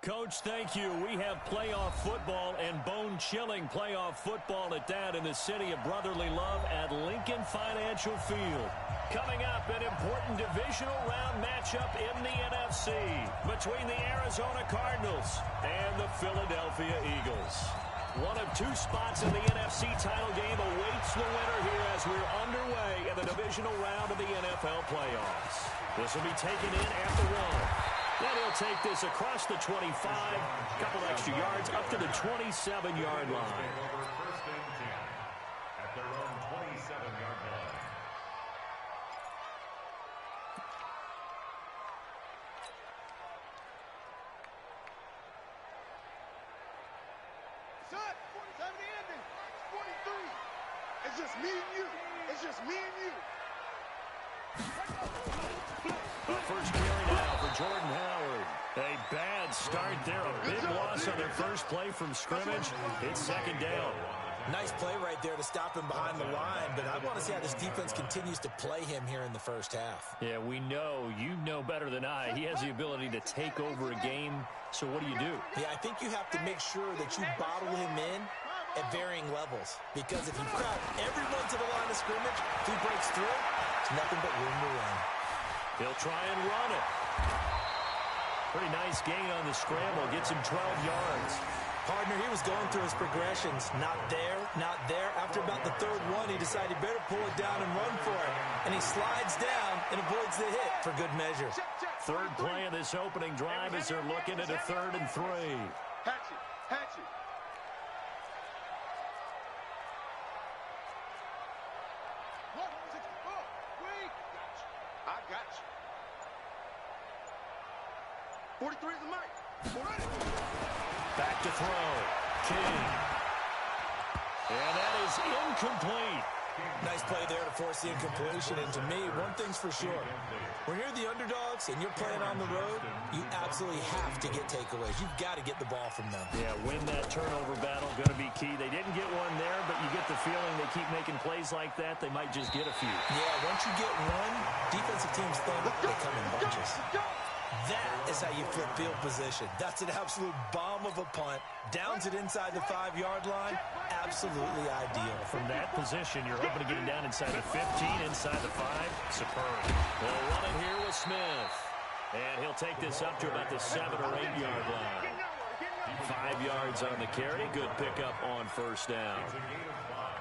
Coach, thank you. We have playoff football and bone-chilling playoff football at that in the city of brotherly love at Lincoln Financial Field. Coming up, an important divisional round matchup in the NFC between the Arizona Cardinals and the Philadelphia Eagles. One of two spots in the NFC title game awaits the winner here as we're underway in the divisional round of the NFL playoffs. This will be taken in at the 1. Then he'll take this across the 25, a couple extra yards, up to the 27-yard line. First and 10 at their own 27-yard line. Son, 47 ending. 43. It's just me and you. It's just me and you. First carry now for Jordan Howard. A bad start there. A big loss on their first play from scrimmage. It's second down. Nice play right there to stop him behind the line, but I want to see how this defense continues to play him here in the first half. Yeah, we know. You know better than I. He has the ability to take over a game. So what do you do? Yeah, I think you have to make sure that you bottle him in at varying levels, because if you crowd everyone to the line of scrimmage, if he breaks through, it's nothing but room to run. He'll try and run it. Pretty nice gain on the scramble. Gets him 12 yards. Partner, he was going through his progressions. Not there, not there. After about the third one, he decided he better pull it down and run for it. And he slides down and avoids the hit for good measure. Third play of this opening drive as they're looking at a 3rd and 3. Hatch it, hatch it. I got you. 43 is the mic. Back to throw. King. And that is incomplete. Nice play there to force the incompletion. And to me, one thing's for sure. When you're the underdogs and you're playing on the road, you absolutely have to get takeaways. You've got to get the ball from them. Yeah, win that turnover battle. Going to be key. They didn't get one there, but you get the feeling they keep making plays like that, they might just get a few. Yeah, once you get one, defensive teams think they come in bunches. That is how you flip field position. That's an absolute bomb of a punt. Downs it inside the 5-yard line. Absolutely ideal. From that position, you're hoping to get it down inside the 15, inside the 5. Superb. They'll run it here with Smith. And he'll take this up to about the 7 or 8-yard line. 5 yards on the carry. Good pickup on first down.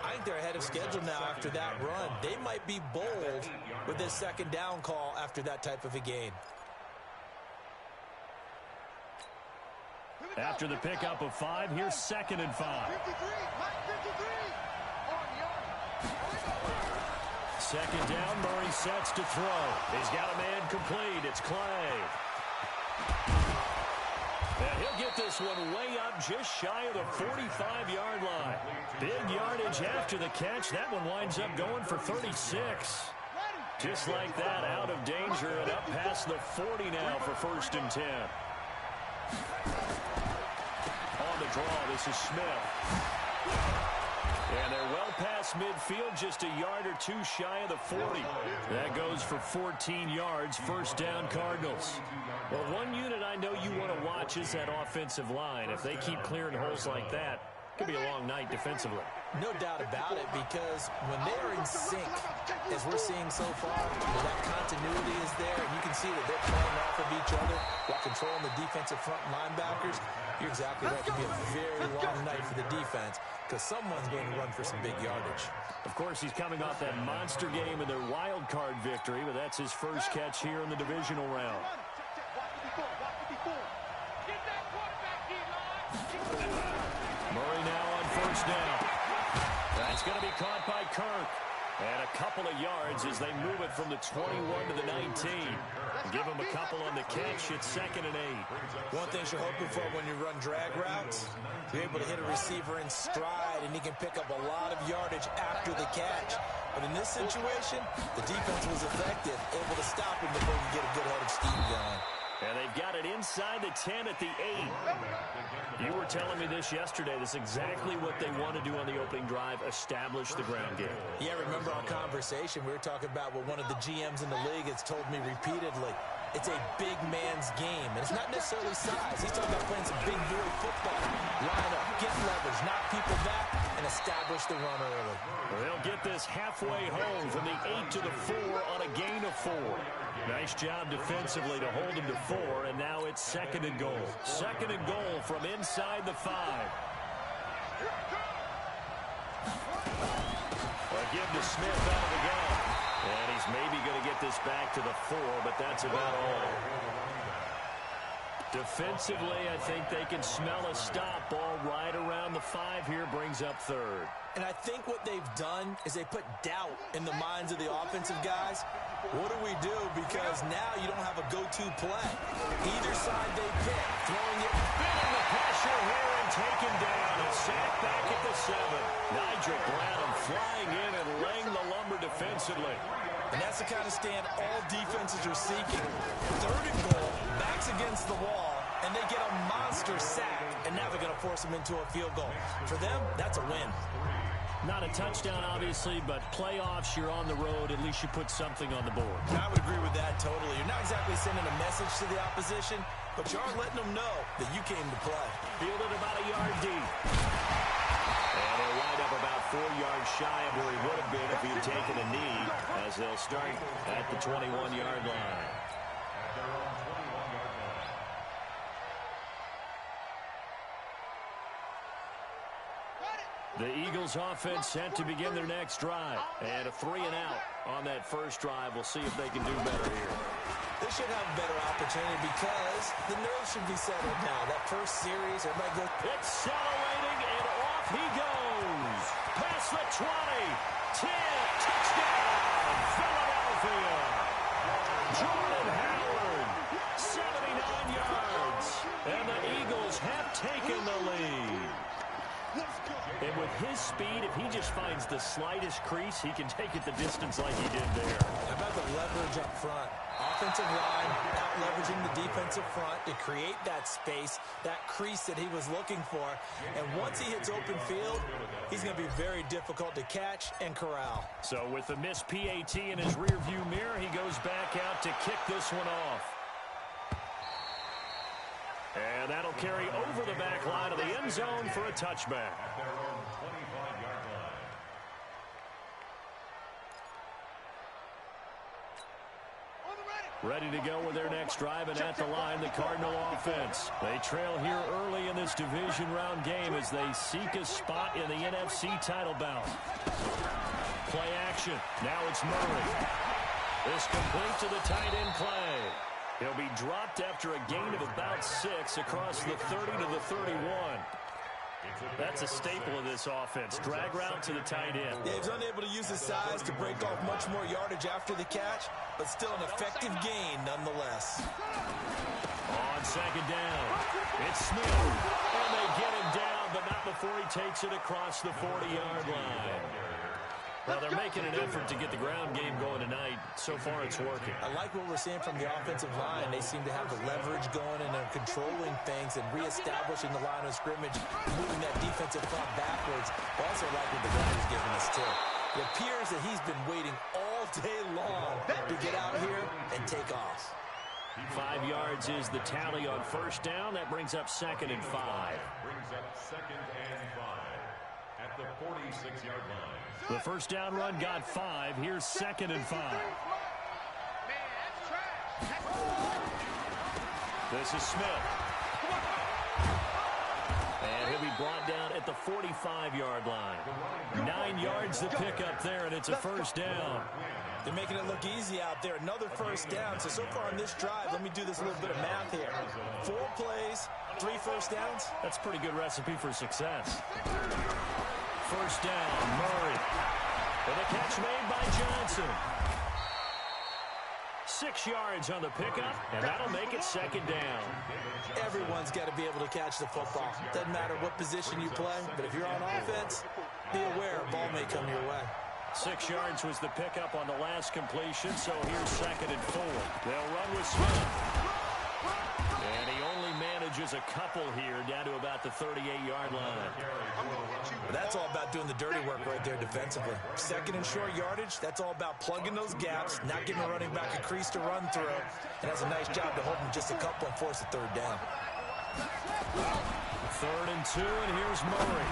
I think they're ahead of schedule now after that run. They might be bold with this second down call after that type of a gain. After the pickup of 5, here's 2nd and 5. 53, Mike 53. Second down, Murray sets to throw. He's got a man complete. It's Clay. And he'll get this one way up just shy of the 45-yard line. Big yardage after the catch. That one winds up going for 36. Just like that, out of danger and up past the 40 now for 1st and 10. On the draw, this is Smith. And they're well past midfield, just a yard or 2 shy of the 40. That goes for 14 yards, 1st down Cardinals. Well, one unit I know you want to watch is that offensive line. If they keep clearing holes like that, it could be a long night defensively. No doubt about it, because when they're in sync, as we're seeing so far, that continuity is there, and you can see that they're playing off of each other while controlling the defensive front linebackers. You're exactly right. It could be a very long night for the defense because someone's going to run for some big yardage. Of course, he's coming off that monster game in their wild card victory, but that's his first catch here in the divisional round. Murray now on first down. That's going to be caught by Kirk. And a couple of yards as they move it from the 21 to the 19. Give him a couple on the catch. It's 2nd and 8. One thing you're hoping for when you run drag routes, you're able to hit a receiver in stride, and he can pick up a lot of yardage after the catch. But in this situation, the defense was effective, able to stop him before he get a good head of steam going. And they've got it inside the 10 at the 8. You were telling me this yesterday. This is exactly what they want to do on the opening drive, establish the ground game. Yeah, remember our conversation. We were talking about what one of the GMs in the league has told me repeatedly. It's a big man's game, and it's not necessarily size. He's talking about playing some big boy football. Line up, get leverage, knock people back, and establish the run early. They'll get this halfway home from the 8 to the 4 on a gain of 4. Nice job defensively to hold him to 4, and now it's 2nd and goal. 2nd and goal from inside the 5. A give to Smith out of the gun. And he's maybe going to get this back to the 4, but that's about all. Defensively, I think they can smell a stop. Ball right around the 5 here, brings up 3rd. And I think what they've done is they put doubt in the minds of the offensive guys. What do we do? Because now you don't have a go-to play. Either side they pick, throwing it. Feeling the pressure here and taken down. And sacked back at the 7. Nigel Brown flying in and laying the lumber defensively. And that's the kind of stand all defenses are seeking. 3rd and goal, backs against the wall, and they get a monster sack. And now they're going to force them into a field goal. For them, that's a win. Not a touchdown, obviously, but playoffs, you're on the road. At least you put something on the board. I would agree with that totally. You're not exactly sending a message to the opposition, but you are letting them know that you came to play. Fielded about a yard deep. And he'll wind up about 4 yards shy of where he would have been if he had taken a knee, as they'll start at the 21-yard line. The Eagles offense set to begin their next drive. And a 3-and-out on that first drive. We'll see if they can do better here. They should have a better opportunity because the nerves should be settled now. That first series, everybody goes. Accelerating, and off he goes. Past the 20. 10. Touchdown, Philadelphia. Jordan Howard, 79 yards. And the Eagles have taken the lead. And with his speed, if he just finds the slightest crease, he can take it the distance like he did there. How about the leverage up front? Offensive line out-leveraging the defensive front to create that space, that crease that he was looking for. And once he hits open field, he's going to be very difficult to catch and corral. So with the missed PAT in his rearview mirror, he goes back out to kick this one off. And that'll carry over the back line of the end zone for a touchback. Ready to go with their next drive, and at the line, the Cardinal offense. They trail here early in this division round game as they seek a spot in the NFC title bout. Play action. Now it's Murray. This complete to the tight end play. He'll be dropped after a gain of about 6 across the 30 to the 31. That's a staple of this offense. Drag route to the tight end. Yeah, he's unable to use his size to break off much more yardage after the catch, but still an effective gain nonetheless. On 2nd down, it's Smith. And they get him down, but not before he takes it across the 40-yard line. Well, they're making an effort to get the ground game going tonight. So far, it's working. I like what we're seeing from the offensive line. They seem to have the leverage going, and they're controlling things and reestablishing the line of scrimmage, moving that defensive front backwards. I also like what the guys giving us, too. It appears that he's been waiting all day long to get out here and take off. 5 yards is the tally on first down. That brings up 2nd and 5. Brings up 2nd and 5 at the 46-yard line. The first down run got 5. Here's 2nd and 5. This is Smith. And he'll be brought down at the 45-yard line. 9 yards to pick up there, and it's a first down. They're making it look easy out there. Another first down. So far on this drive, let me do this little bit of math here. 4 plays, 3 first downs. That's a pretty good recipe for success. First down, Murray. And the catch made by Johnson. 6 yards on the pickup, and that'll make it 2nd down. Everyone's got to be able to catch the football. Doesn't matter what position you play, but if you're on offense, be aware a ball may come your way. 6 yards was the pickup on the last completion, so here's 2nd and 4. They'll run with Smith. And he only manages averages a couple here, down to about the 38-yard line. That's all about doing the dirty work right there defensively. Second and short yardage, that's all about plugging those gaps, not giving a running back a crease to run through, and has a nice job to hold him just a couple and force a third down. 3rd and 2, and here's Murray.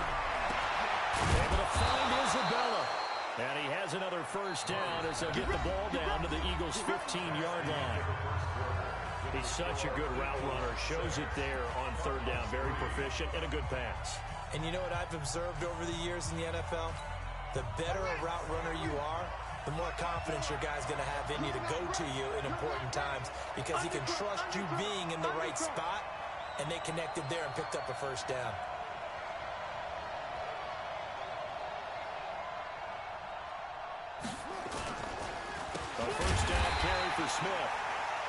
Able to find Isabella. And he has another first down as they'll get the ball down to the Eagles' 15-yard line. He's such a good route runner. Shows it there on 3rd down. Very proficient and a good pass. And you know what I've observed over the years in the NFL? The better a route runner you are, the more confidence your guy's going to have in you to go to you in important times because he can trust you being in the right spot, and they connected there and picked up a first down. A first down carry for Smith.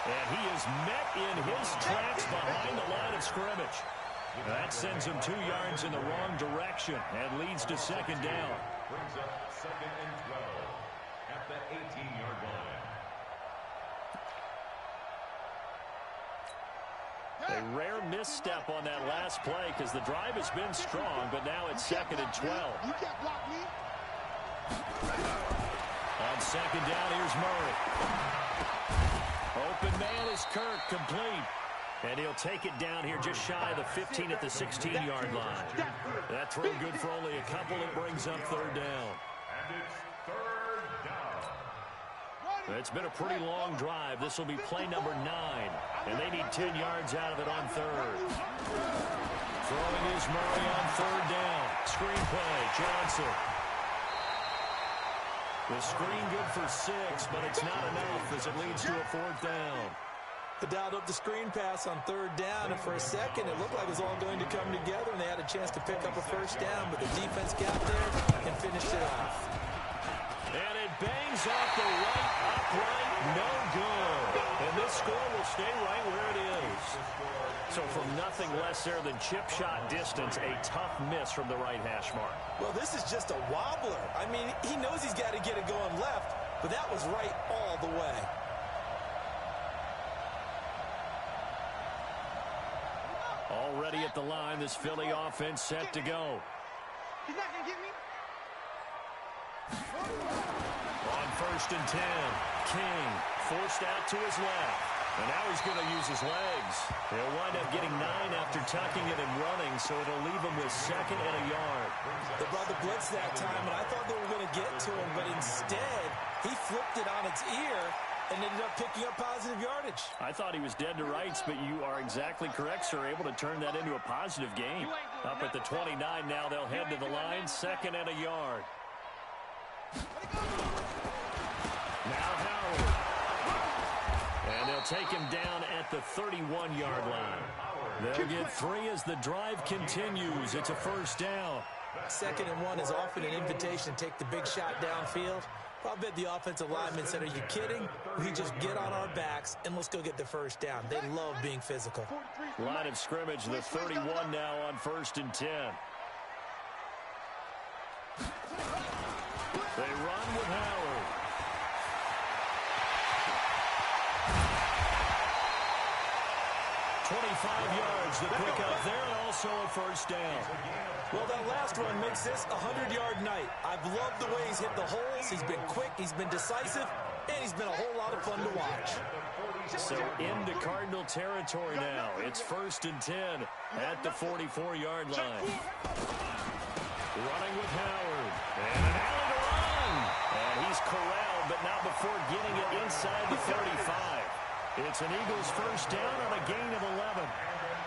And he is met in his tracks behind the line of scrimmage. That sends him 2 yards in the wrong direction and leads to 2nd down. Brings up 2nd and 12 at the 18-yard line. A rare misstep on that last play because the drive has been strong, but now it's 2nd and 12. You can't block me. On 2nd down, here's Murray. Open man is Kirk, complete. And he'll take it down here just shy of the 15 at the 16-yard line. That throw good for only a couple. It brings up 3rd down. And it's 3rd down. It's been a pretty long drive. This will be play number 9. And they need 10 yards out of it on 3rd. Throwing is Murray on 3rd down. Screen play, Johnson. The screen good for 6, but it's not enough as it leads to a 4th down. They dialed up the screen pass on 3rd down, and for a second it looked like it was all going to come together, and they had a chance to pick up a first down, but the defense got there and finished it off. And it bangs off the right upright, no good. And this score will stay right where it is. So from nothing less there than chip shot distance, a tough miss from the right hash mark. Well, this is just a wobbler. I mean, he knows he's got to get it going left, but that was right all the way. Already at the line, this Philly offense set to go. He's not going to get me. On 1st and 10, King forced out to his left. And now he's going to use his legs. He'll wind up getting 9 after tucking it and running, so it'll leave him with 2nd and a yard. They brought the blitz that time, and I thought they were going to get to him, but instead, he flipped it on its ear and ended up picking up positive yardage. I thought he was dead to rights, but you are exactly correct, sir. Able to turn that into a positive game. Up at the 29 now, they'll head to the line, 2nd and a yard. Now Howard. And they'll take him down at the 31-yard line. They'll get 3 as the drive continues. It's a first down. 2nd and 1 is often an invitation to take the big shot downfield. I'll bet the offensive lineman said, are you kidding? We just get on our backs and let's go get the first down. They love being physical. Line of scrimmage, the 31 now on 1st and 10. They run with Howard. .25 yards to pick up there, and also a first down. Well, that last run makes this a 100-yard night. I've loved the way he's hit the holes. He's been quick, he's been decisive, and he's been a whole lot of fun to watch. So into Cardinal territory now. It's 1st and 10 at the 44-yard line. Running with Howard. And an alley to run. And he's corralled, but not before getting it inside the 35. It's an Eagles first down on a gain of 11.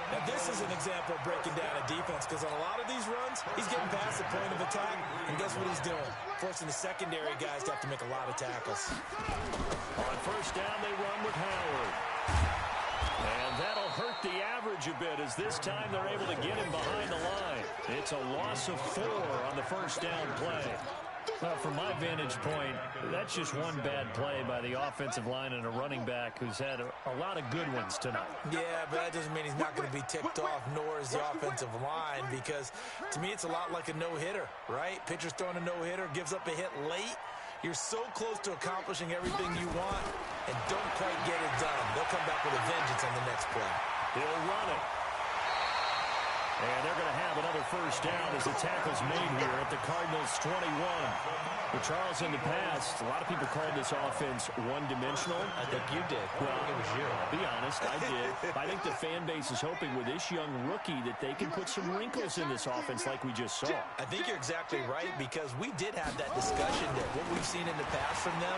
Now, this is an example of breaking down a defense because on a lot of these runs, he's getting past the point of attack, and guess what he's doing? Forcing the secondary guys to have to make a lot of tackles. On first down, they run with Howard. And that'll hurt the average a bit as this time they're able to get him behind the line. It's a loss of 4 on the first down play. From my vantage point, that's just one bad play by the offensive line and a running back who's had a lot of good ones tonight. Yeah, but that doesn't mean he's not going to be ticked off, nor is the offensive line, because to me it's a lot like a no-hitter, right? Pitcher's throwing a no-hitter, gives up a hit late. You're so close to accomplishing everything you want and don't quite get it done. They'll come back with a vengeance on the next play. He'll run it. And they're going to have another first down as the tackle's made here at the Cardinals' 21. Well, Charles, in the past, a lot of people called this offense one-dimensional. I think you did. Well, it was you. Be honest, I did. I think the fan base is hoping with this young rookie that they can put some wrinkles in this offense like we just saw. I think you're exactly right, because we did have that discussion that what we've seen in the past from them,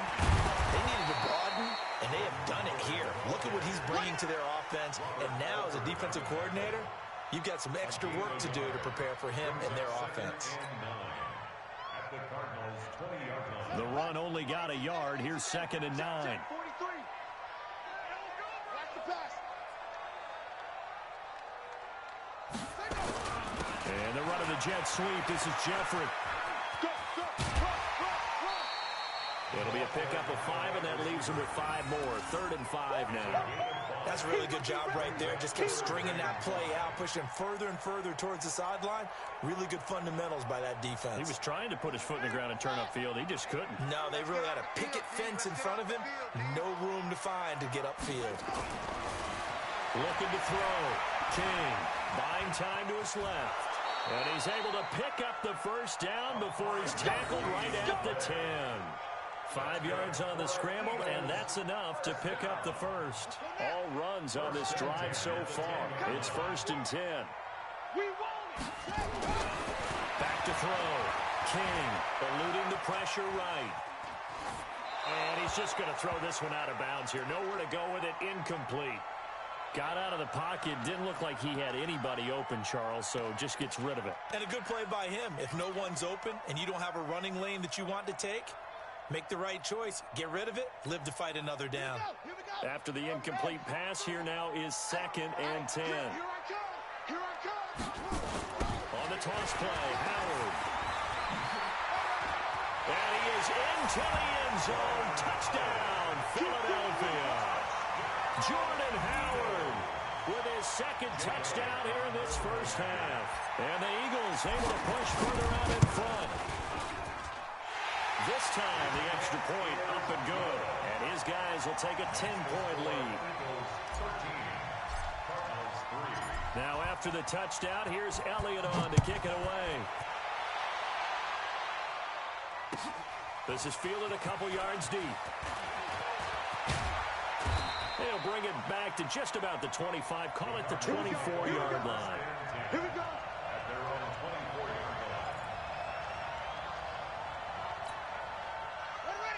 they needed to broaden, and they have done it here. Look at what he's bringing to their offense, and now as a defensive coordinator, you've got some extra work to do to prepare for him and their offense. The run only got a yard. Here's 2nd and 9. 43. Watch the pass. And the run of the jet sweep. This is Jeffrey. Go, run. It'll be a pickup of 5, and that leaves him with 5 more. 3rd and 5 now. That's a really good job right there. Just kept stringing that play out, pushing further and further towards the sideline. Really good fundamentals by that defense. He was trying to put his foot in the ground and turn upfield. He just couldn't. No, they really had a picket fence in front of him. No room to find to get upfield. Looking to throw. King buying time to his left. And he's able to pick up the first down before he's tackled right at the 10. 5 yards on the scramble, and that's enough to pick up the first. All runs on this drive so far. It's 1st and 10. Back to throw. King eluding the pressure right. And he's just going to throw this one out of bounds here. Nowhere to go with it. Incomplete. Got out of the pocket. Didn't look like he had anybody open, Charles, so just gets rid of it. And a good play by him. If no one's open and you don't have a running lane that you want to take, make the right choice. Get rid of it. Live to fight another down. After the incomplete pass, here now is 2nd and 10. Here I come. On the toss play, Howard. And he is into the end zone. Touchdown, Philadelphia. Jordan Howard with his 2nd touchdown here in this first half. And the Eagles able to push further out in front. This time, the extra point up and good. And his guys will take a 10-point lead. Now, after the touchdown, here's Elliott on to kick it away. This is fielded a couple yards deep. They'll bring it back to just about the 25. Call it the 24-yard line. Here we go.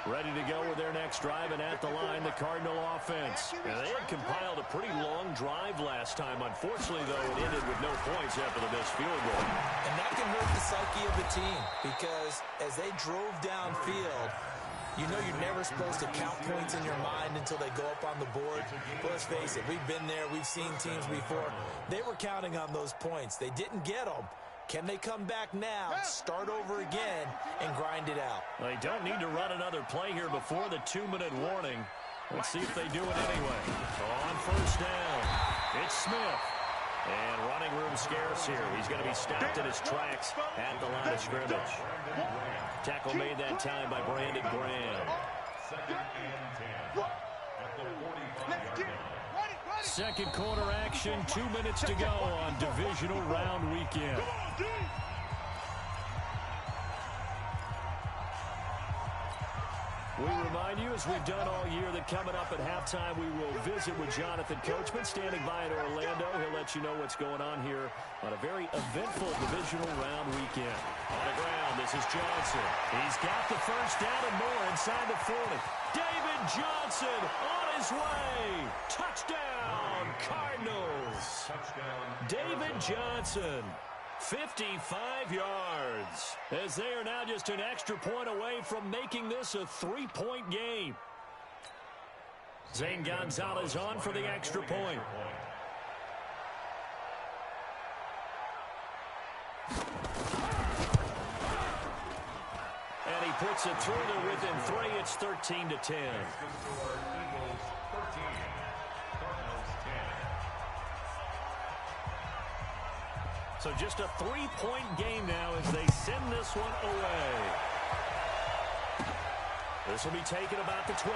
Ready to go with their next drive, and at the line, the Cardinal offense. Now, they had compiled a pretty long drive last time. Unfortunately, though, it ended with no points after the missed field goal. And that can hurt the psyche of the team, because as they drove downfield, you know you're never supposed to count points in your mind until they go up on the board. But let's face it, we've been there. We've seen teams before. They were counting on those points. They didn't get them. Can they come back now, start over again, and grind it out? They don't need to run another play here before the 2-minute warning. Let's see if they do it anyway. On first down, it's Smith. And running room scarce here. He's going to be stopped in his tracks at the line of scrimmage. Tackle made that time by Brandon Graham. 2nd and 10. At the 45-yard line. Second quarter action, 2 minutes to go on divisional round weekend. We remind you, as we've done all year, that coming up at halftime, we will visit with Jonathan Coachman, standing by in Orlando. He'll let you know what's going on here on a very eventful divisional round weekend. On the ground, this is Johnson. He's got the first down and more inside the 40. David Johnson on his way. Touchdown, Cardinals. David Johnson. 55 yards, as they are now just an extra point away from making this a 3-point game. Zane Gonzalez on for the extra point. And he puts it through to within 3. It's 13-10. So just a 3-point game now as they send this one away. This will be taken about the 12.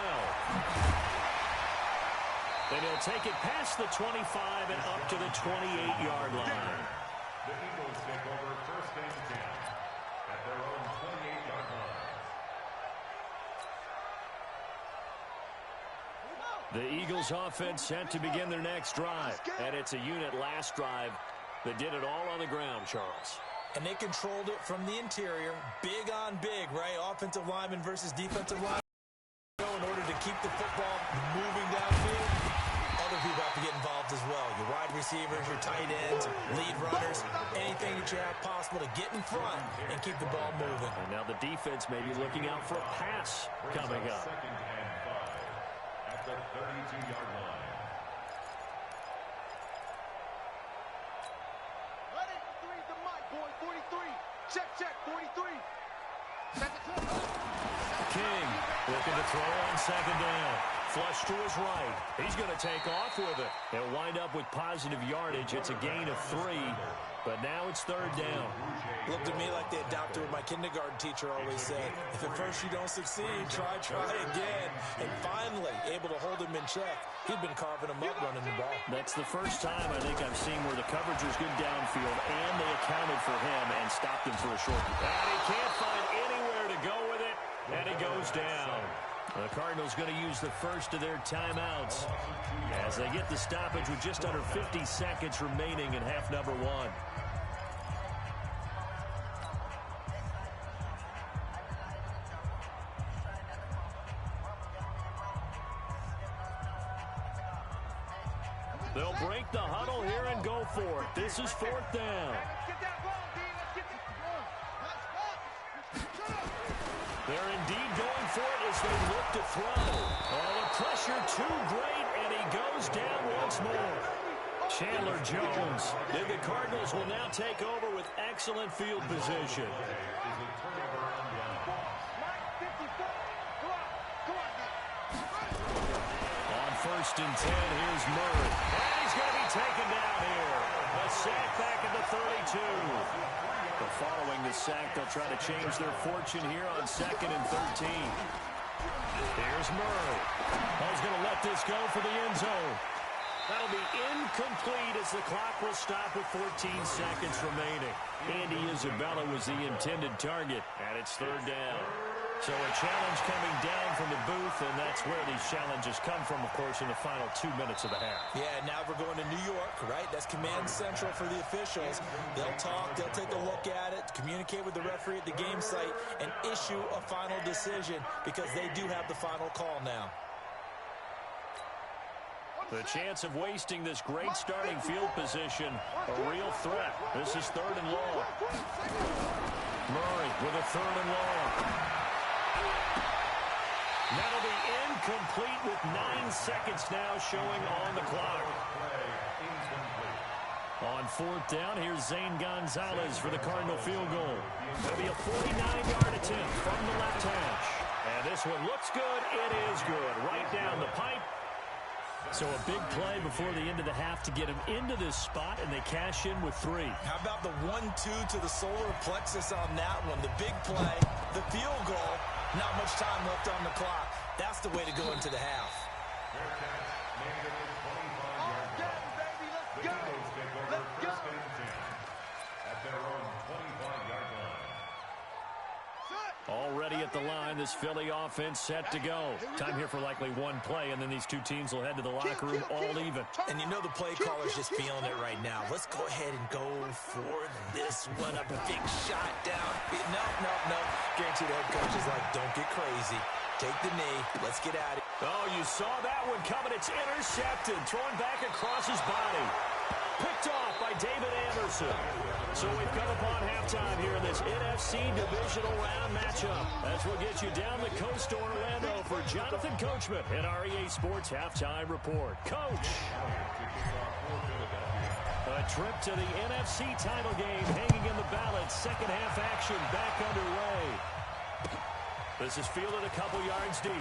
Then he'll take it past the 25 and up to the 28-yard line. The Eagles take over first and 10 at their own 28-yard line. The Eagles offense set to begin their next drive. And it's a unit last drive that did it all on the ground, Charles. And they controlled it from the interior. Big on big, right? Offensive lineman versus defensive lineman. In order to keep the football moving downfield, other people have to get involved as well. Your wide receivers, your tight ends, lead runners, anything that you have possible to get in front and keep the ball moving. And now the defense may be looking out for a pass coming up. Second and 5 at the 32-yard line. Ready? 3's the mic, boy. 43. Check, 43. King looking to throw on second down. Flush to his right. He's going to take off with it. They'll wind up with positive yardage. It's a gain of 3, but now it's third down. Looked at me like they adopted what my kindergarten teacher always said. If at first you don't succeed, try again. And finally, able to hold him in check. He'd been carving him up running the ball. That's the first time I think I've seen where the coverage was good downfield, and they accounted for him and stopped him for a short. And he can't find anywhere to go with it, and he goes down. The Cardinals going to use the first of their timeouts as they get the stoppage with just under 50 seconds remaining in half number 1. They'll break the huddle here and go for it. This is fourth down. They're indeed going for it as they look to throw. Oh, the pressure too great, and he goes down once more. Chandler Jones. The Cardinals will now take over with excellent field position. On first and 10, here's Murray. And he's going to be taken down here. A sack back at the 32. But following the sack, they'll try to change their fortune here on second and 13. Here's Murray. He's going to let this go for the end zone. That'll be incomplete as the clock will stop with 14 seconds remaining. Andy Isabella was the intended target, and it's third down. So a challenge coming down from the booth, and that's where these challenges come from, of course, in the final 2 minutes of the half. Yeah, now we're going to New York, right? That's command central for the officials. They'll talk, they'll take a look at it, communicate with the referee at the game site, and issue a final decision because they do have the final call now. The chance of wasting this great starting field position, a real threat. This is third and long. Murray with a third and long. That'll be incomplete with 9 seconds now showing on the clock. On fourth down, here's Zane Gonzalez for the Cardinal field goal. It'll be a 49-yard attempt from the left hash. And this one looks good. It is good. Right down the pipe. So a big play before the end of the half to get him into this spot, and they cash in with 3. How about the 1-2 to the solar plexus on that one? The big play, the field goal, not much time left on the clock. That's the way to go into the half. Already at the line, this Philly offense set to go. Time here for likely one play, and then these two teams will head to the locker room all even. And you know the play caller's just feeling it right now. Let's go ahead and go for this one. A big shot down. No. Guarantee the head coach is like, don't get crazy. Take the knee. Let's get at it. Oh, you saw that one coming. It's intercepted. Thrown back across his body. Picked off by David Anderson. So we've come upon halftime here in this NFC Divisional Round matchup as we'll get you down the coast to Orlando for Jonathan Coachman in our EA Sports Halftime Report. Coach. A trip to the NFC title game hanging in the balance. Second half action back underway. This is fielded a couple yards deep.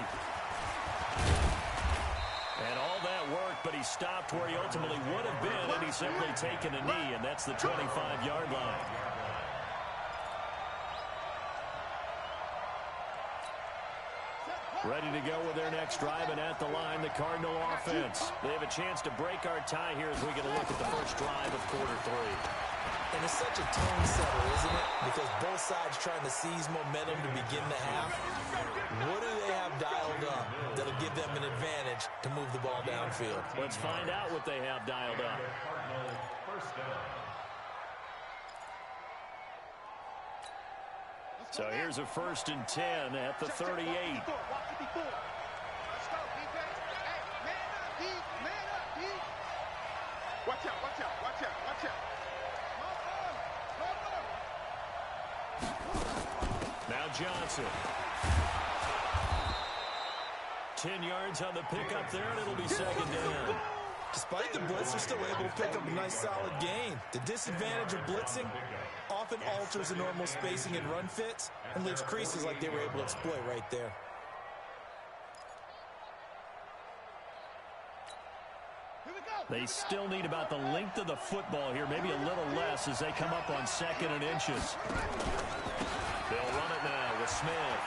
And all that worked, but he stopped where he ultimately would have been, and he's simply taken a knee, and that's the 25-yard line. Ready to go with their next drive, and at the line, the Cardinal offense. They have a chance to break our tie here as we get a look at the first drive of quarter 3. And it's such a tone setter, isn't it? Because both sides trying to seize momentum to begin the half. What do they have dialed up that'll give them an advantage to move the ball downfield? Let's find out what they have dialed up. So here's a 1st and 10 at the 38. Let's go, defense. Hey, man up, D. Man up, D. Watch out, watch out, watch out, watch out. Now Johnson. 10 yards on the pickup there, and it'll be 2nd down. Despite the blitz, they're still able to pick up a nice, solid gain. The disadvantage of blitzing often alters the normal spacing and run fits and leaves creases like they were able to exploit right there. They still need about the length of the football here, maybe a little less as they come up on 2nd and inches. They'll run it now with Smith.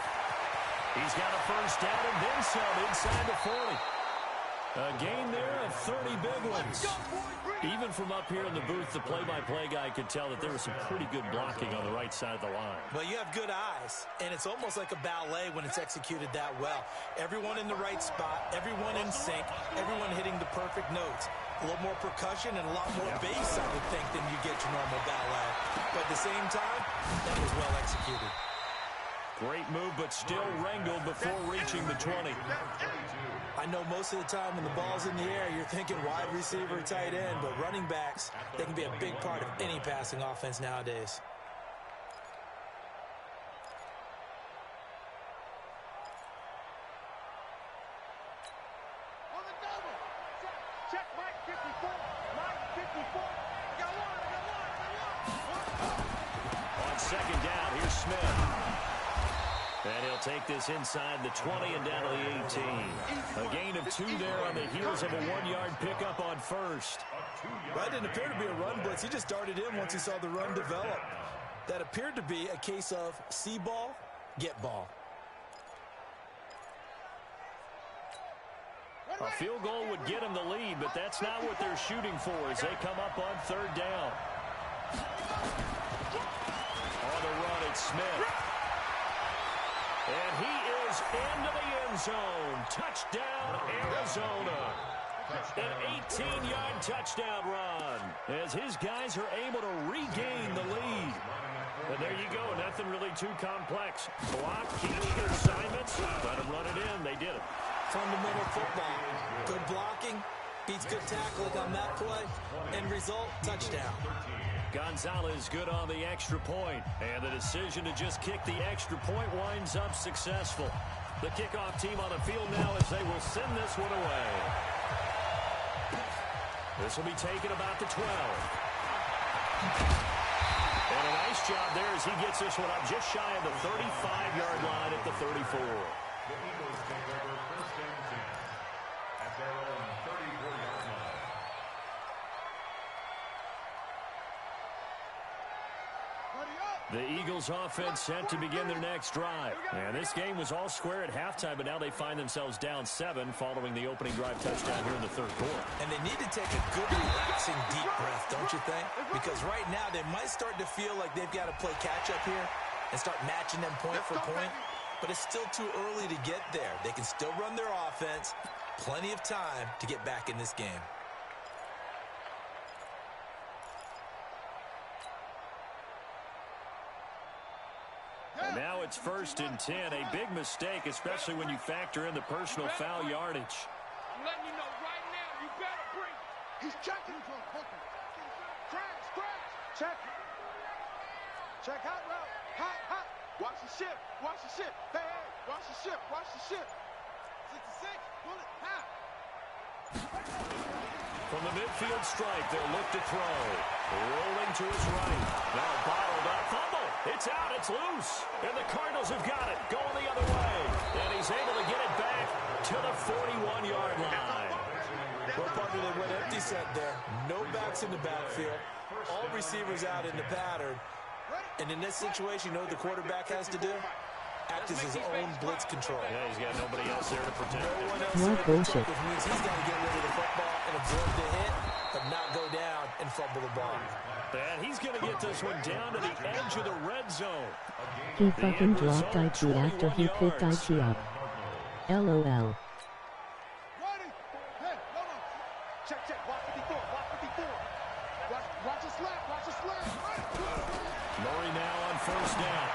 He's got a 1st down and then some inside the 40. A gain there of 30 big ones. Even from up here in the booth, the play-by-play guy could tell that there was some pretty good blocking on the right side of the line. Well, you have good eyes, and it's almost like a ballet when it's executed that well. Everyone in the right spot, everyone in sync, everyone hitting the perfect notes. A little more percussion and a lot more bass, I would think, than you get your normal ballet. But at the same time, that was well executed. Great move, but still wrangled before reaching the 20. I know most of the time when the ball's in the air, you're thinking wide receiver, tight end, but running backs, they can be a big part of any passing offense nowadays. On the double. Check Mike 54. Mike 54. I got one. On 2nd down, here's Smith. And he'll take this inside the 20 and down to the 18. A gain of 2 there on the heels of a 1-yard pickup on 1st. That didn't appear to be a run blitz. He just darted in once he saw the run develop. That appeared to be a case of see ball, get ball. A field goal would get him the lead, but that's not what they're shooting for as they come up on 3rd down. On the run, it's Smith. And he is into the end zone. Touchdown, Arizona. An 18-yard touchdown run as his guys are able to regain the lead. And there you go. Nothing really too complex. Block, key assignments. Let them run it in. They did it. Fundamental football. Good blocking. Beats good tackling on that play. End result, touchdown. Gonzalez good on the extra point, and the decision to just kick the extra point winds up successful. The kickoff team on the field now as they will send this one away. This will be taken about the 12. And a nice job there as he gets this one up just shy of the 35-yard line at the 34. The Eagles take over 1st and 10 at their own 34-yard line. The Eagles offense set to begin their next drive. And this game was all square at halftime, but now they find themselves down 7 following the opening drive touchdown here in the 3rd quarter. And they need to take a good, relaxing, deep breath, don't you think? Because right now they might start to feel like they've got to play catch-up here and start matching them point for point. But it's still too early to get there. They can still run their offense. Plenty of time to get back in this game. And now it's 1st and 10. A big mistake, especially when you factor in the personal foul yardage. I'm letting you know right now, you better bring it. He's checking. Scratch. Check. Check hot route. Hot. Watch the ship. Hey, watch the ship. 66. Pull it. Hot. From the midfield strike, they'll look to throw. Rolling to his right. Now bottled up. Fumble. It's out. It's loose. And the Cardinals have got it. Going the other way. And he's able to get it back to the 41-yard line. Well, partner, they went empty set there. No backs in the backfield. All receivers out in the pattern. And in this situation, you know what the quarterback has to do? act as his own blitz control. Yeah, he's got nobody else there to protect him. No one else More there to bullshit. protect, which means he's got to get rid of the football and absorb the hit, but not go down and fumble the ball. And he's going to get this one down to the edge of the red zone. He fucking dropped IT after he picked IT up. LOL. Ready? Hey, hold on. Check, check. Watch 54. Watch 54. Watch the slap. Watch the slap. Murray now on first down.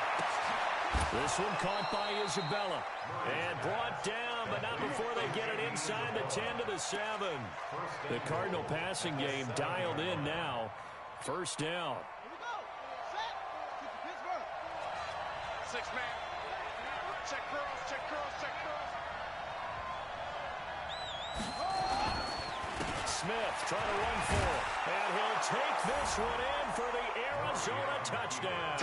This one caught by Isabella. And brought down, but not before they get it inside the 10 to the 7. The Cardinal passing game dialed in now. First down. Here we go. Set. Pittsburgh. 6-man. Check curls. Check curls. Check curls. Smith trying to run for it. And he'll take this one in for the Arizona touchdown.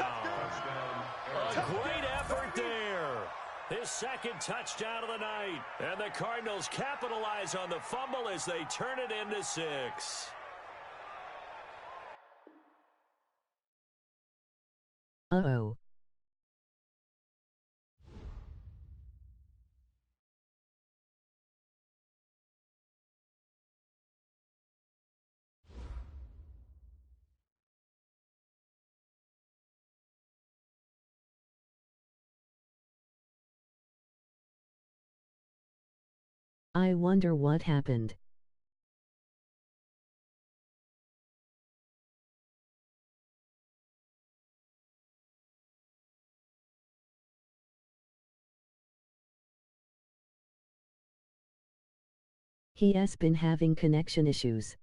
A great effort there. His second touchdown of the night. And the Cardinals capitalize on the fumble as they turn it into 6. Uh-oh. I wonder what happened. He has been having connection issues.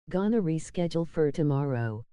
Gonna reschedule for tomorrow.